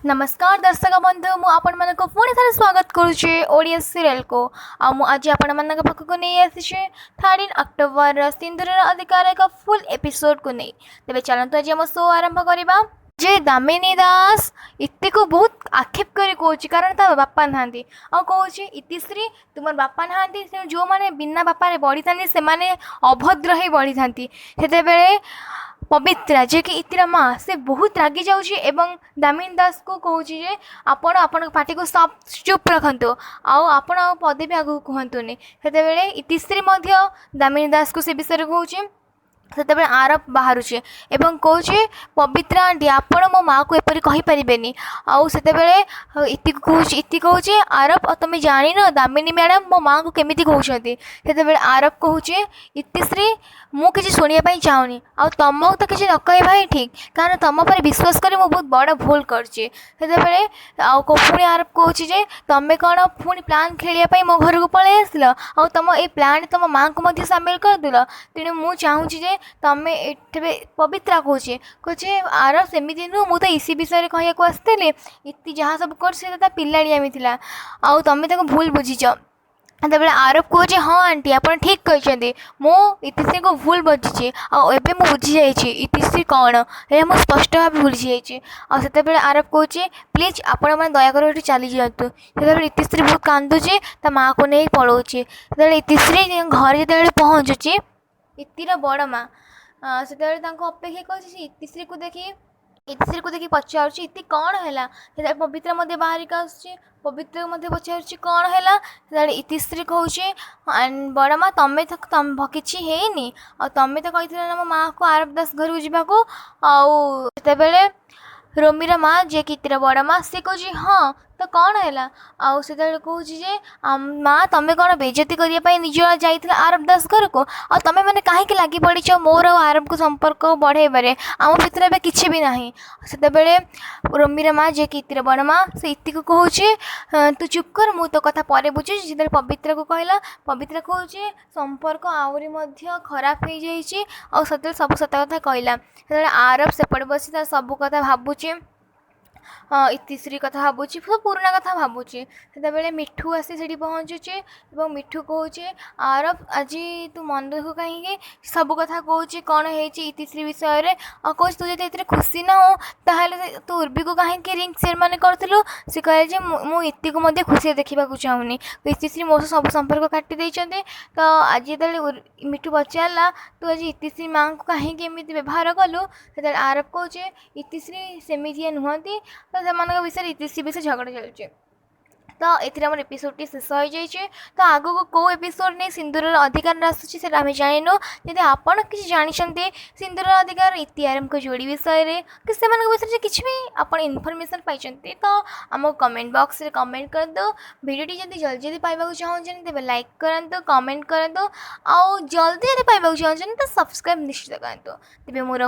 नमस्कार दर्शक बंधु मु आपण मानक पुणी थे स्वागत करुचे ओडिया सीरियल को आज आपण मानक पाखक नहीं आसी 13 अक्टोबर सिंदूर अधिकार एक फुल एपिसोड को नहीं तेज चलते आज आम शो आरंभ करवा जे दामिनी दास इति को बहुत आक्षेप कर कौच कारण ता बापा ना कौच इतिश्री तुम बापा ना जो मैंने बिना बापा बढ़ी था से अभद्र ही बढ़ी था से पवित्रा जे कि इतिर माँ से बहुत रागी जाऊँगी एवं दामिनी दास को कहूँ जे आपण आपण पार्टी को सब चुप रखु आपण पदे भी आगू कहतुनि से इतिश्री दामिनी दास को से विषय कहूँ से आरब बाहर एवं कहे पवित्रा आंटी आपण मो माँ को एपरी कहीपरेनि आउ से इति कहूँ आरब तुम जान दामिनी मैडम मो माँ को केमी कहते से आरब कहूँ इतिश्री मु किसी शुणापी चाहूनी आ तुम तो किसी न कहवा ठीक कारण तुम पर विश्वास कर बहुत बड़ भूल करछे पुणी आरब कहूँ तुम्हें कौन पुणी प्लान खेलने मो घर को पलि आसल आ तुम ये प्लान तुम माँ को सामिल करदेल तेणु मुझे चाहूँगी तुम ये पवित्रा कहे आरब सेमती नुह मुझे इसी विषय कहूँ आसती इति जहाँ सब कर पिलाड़ियामी था आ तुम भूल बुझीच तबे आरब कहे हाँ आंटी आप ठीक कहते मो इतिश्री को भूल बुझी आबे मु बुझी जाइए इतिश्री कौन है मुझे स्पष्ट भाव बुझी जाइए आरब कहे प्लीज आपण मैंने दयाकर चली जातु से इतिश्री बहुत कांदुचे ता माँ को नहीं पलाऊे इतिश्री घर जो पहुँचुची इतिर बड़ माँ से अपेक्षा कर इतिश्री को देखी पचार इति कौन है पवित्रा मध्य बाहर का पवित्र मध्य पचार कौन है इतिश्री कहूँ बड़ माँ तुम्हें तो तुम किसी है तुम्हें तो कही ना मो माँ को आरब दास घर को जावाक आते रोमीर माँ जे कि बड़ माँ सी कहे हाँ तो कौन है आउ से कहूँ माँ तुम्हें कौन बेजती करने निज जाइए आरब दास घर को आ तुम मैंने कहीं लगी पड़च मोर आरब को संपर्क बढ़ेबार आम भितर किसी भी ना से रोमीर माँ जे कि बड़ माँ से इति को कहूँ तू चुप कर मु तो कथा पर बुझे जो पवित्रा को कहला पवित्रा कहूँ संपर्क आहरी खराब हो जाए सब सत कथा कहला आरब सेपटे बसी तार सब कथा भावुचे इतिश्री कथा भावुची सब पुराना कथा भावुची से मिठू आसी से पहुँचुचे और मिठू कहूँ आरब आज तू मन दुख कहीं सब कथा कहूँ कौन है इतिश्री विषय कह तू जो खुशी ना हो ताहले तू उर्वी को कहीं रिंग सेरेमनी करूँ सी कहे मुझे को खुशी देखा चाहूनी इतिश्री मो सब संपर्क काटी देते तो आज जो मिठू पचारा तू आज इतिश्री माँ को कहीं व्यवहार कलु से आरब कहे इतिश्री सेमितिया नुहति तो से विषय इतिश्री विषय झगड़ा चलुचे तो ये आम एपिसोड टी शेष हो जाए तो आग को कौ एपिसोड नहीं सिंदूर अधिकार आसूँ आम जानू जदि आपड़ किसी जानते सिंदूर अधिकार इति आरब को जोड़ी विषय कि से विषय किसी भी आप इनफर्मेशन पाई तो आम कमेंट बॉक्स रे कमेंट कर दो वीडियोटी जल्दी जल्दी जल्दी पाइबा चाहूँ तेज लाइक करूँ कमेंट करूँ आउ जल्दी जल्दी पाइबा चाहूँ तो सब्सक्राइब निश्चित करूँ तेज मोर